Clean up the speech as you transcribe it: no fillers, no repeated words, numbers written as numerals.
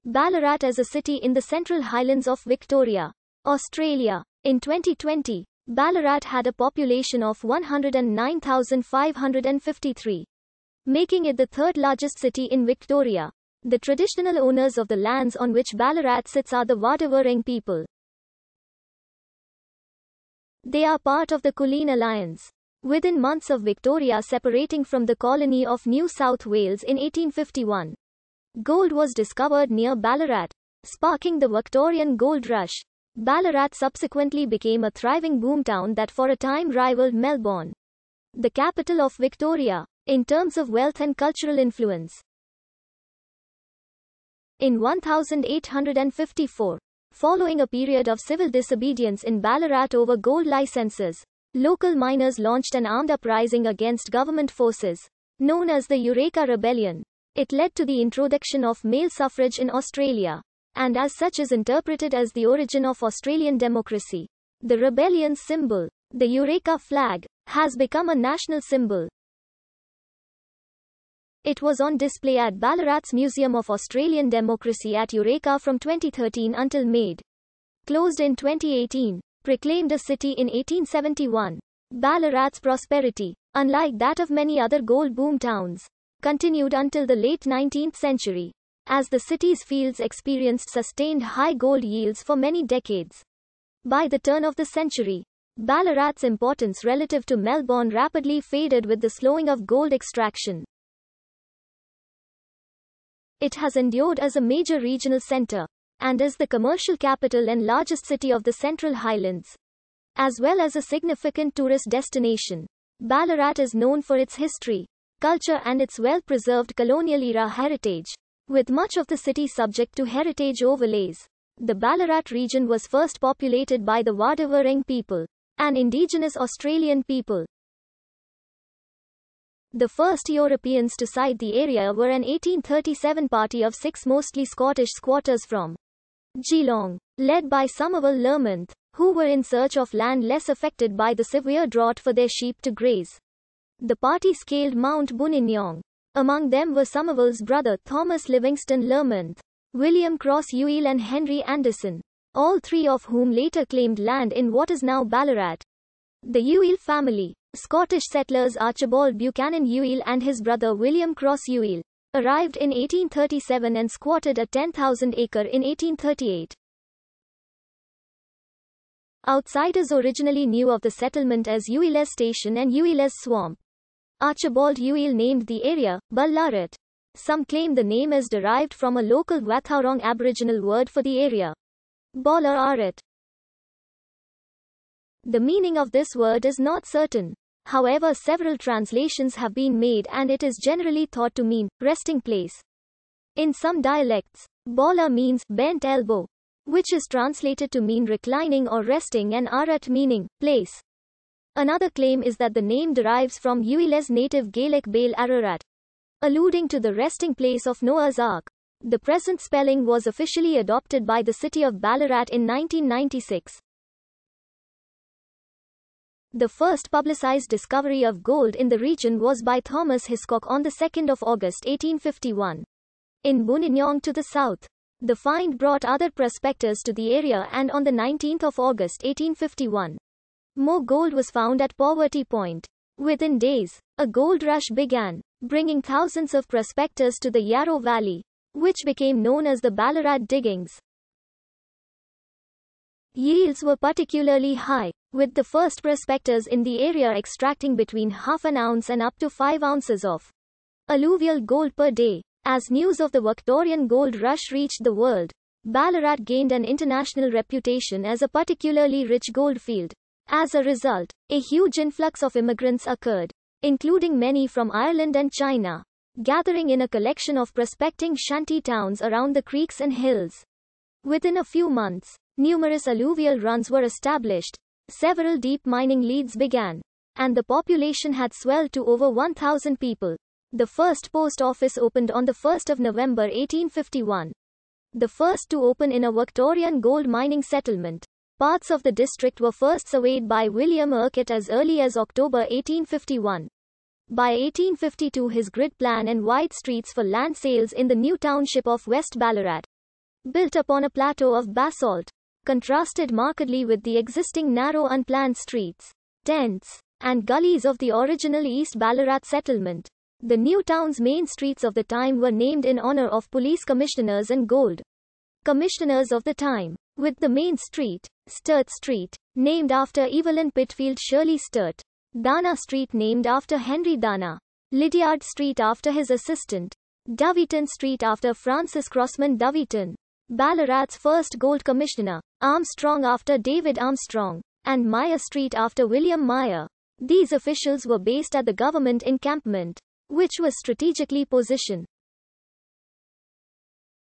Ballarat is a city in the Central Highlands of Victoria, Australia. In 2020, Ballarat had a population of 109,553, making it the third largest city in Victoria. The traditional owners of the lands on which Ballarat sits are the Wadawurrung people. They are part of the Kulin Alliance. Within months of Victoria separating from the colony of New South Wales in 1851, gold was discovered near Ballarat, sparking the Victorian gold rush. Ballarat subsequently became a thriving boomtown that for a time rivaled Melbourne, the capital of Victoria, in terms of wealth and cultural influence. In 1854, following a period of civil disobedience in Ballarat over gold licenses, local miners launched an armed uprising against government forces, known as the Eureka Rebellion. It led to the introduction of male suffrage in Australia, and as such is interpreted as the origin of Australian democracy. The rebellion's symbol, the Eureka flag, has become a national symbol. It was on display at Ballarat's Museum of Australian Democracy at Eureka from 2013 until May. Closed in 2018. Proclaimed a city in 1871. Ballarat's prosperity, unlike that of many other gold boom towns, continued until the late 19th century, as the city's fields experienced sustained high gold yields for many decades. By the turn of the century, Ballarat's importance relative to Melbourne rapidly faded with the slowing of gold extraction. It has endured as a major regional centre, and is the commercial capital and largest city of the Central Highlands, as well as a significant tourist destination. Ballarat is known for its history, culture and its well-preserved colonial-era heritage, with much of the city subject to heritage overlays. The Ballarat region was first populated by the Wadawurrung people, an indigenous Australian people. The first Europeans to sight the area were an 1837 party of 6 mostly Scottish squatters from Geelong, led by Somerville Lermonth, who were in search of land less affected by the severe drought for their sheep to graze. The party scaled Mount Buninyong. Among them were Somerville's brother Thomas Livingston Lermonth, William Cross Ewell and Henry Anderson, all three of whom later claimed land in what is now Ballarat. The Ewell family, Scottish settlers Archibald Buchanan Ewell and his brother William Cross Ewell, arrived in 1837 and squatted a 10,000-acre in 1838. Outsiders originally knew of the settlement as Ewell's Station and Ewell's Swamp. Archibald Ewell named the area Ballarat. Some claim the name is derived from a local Wathaurong Aboriginal word for the area, Ballarat. The meaning of this word is not certain. However, several translations have been made and it is generally thought to mean resting place. In some dialects, Balla means bent elbow, which is translated to mean reclining or resting, and arat meaning place. Another claim is that the name derives from Ewell's native Gaelic Baal Ararat, alluding to the resting place of Noah's Ark. The present spelling was officially adopted by the city of Ballarat in 1996. The first publicized discovery of gold in the region was by Thomas Hiscock on 2 August 1851. In Buninyong to the south. The find brought other prospectors to the area, and on 19 August 1851, more gold was found at Poverty Point. Within days, a gold rush began, bringing thousands of prospectors to the Yarrow Valley, which became known as the Ballarat diggings. Yields were particularly high, with the first prospectors in the area extracting between half an ounce and up to 5 ounces of alluvial gold per day. As news of the Victorian gold rush reached the world, Ballarat gained an international reputation as a particularly rich goldfield. As a result, a huge influx of immigrants occurred, including many from Ireland and China, gathering in a collection of prospecting shanty towns around the creeks and hills. Within a few months, numerous alluvial runs were established, several deep mining leads began, and the population had swelled to over 1,000 people. The first post office opened on 1 November 1851. The first to open in a Victorian gold mining settlement. Parts of the district were first surveyed by William Urquhart as early as October 1851. By 1852 his grid plan and wide streets for land sales in the new township of West Ballarat built upon a plateau of basalt, contrasted markedly with the existing narrow unplanned streets, tents, and gullies of the original East Ballarat settlement. The new town's main streets of the time were named in honor of police commissioners and gold commissioners of the time, with the main street, Sturt Street, named after Evelyn Pitfield Shirley Sturt, Dana Street named after Henry Dana, Lydiard Street after his assistant, Doveton Street after Francis Crossman Doveton, Ballarat's first gold commissioner, Armstrong after David Armstrong, and Meyer Street after William Meyer. These officials were based at the government encampment, which was strategically positioned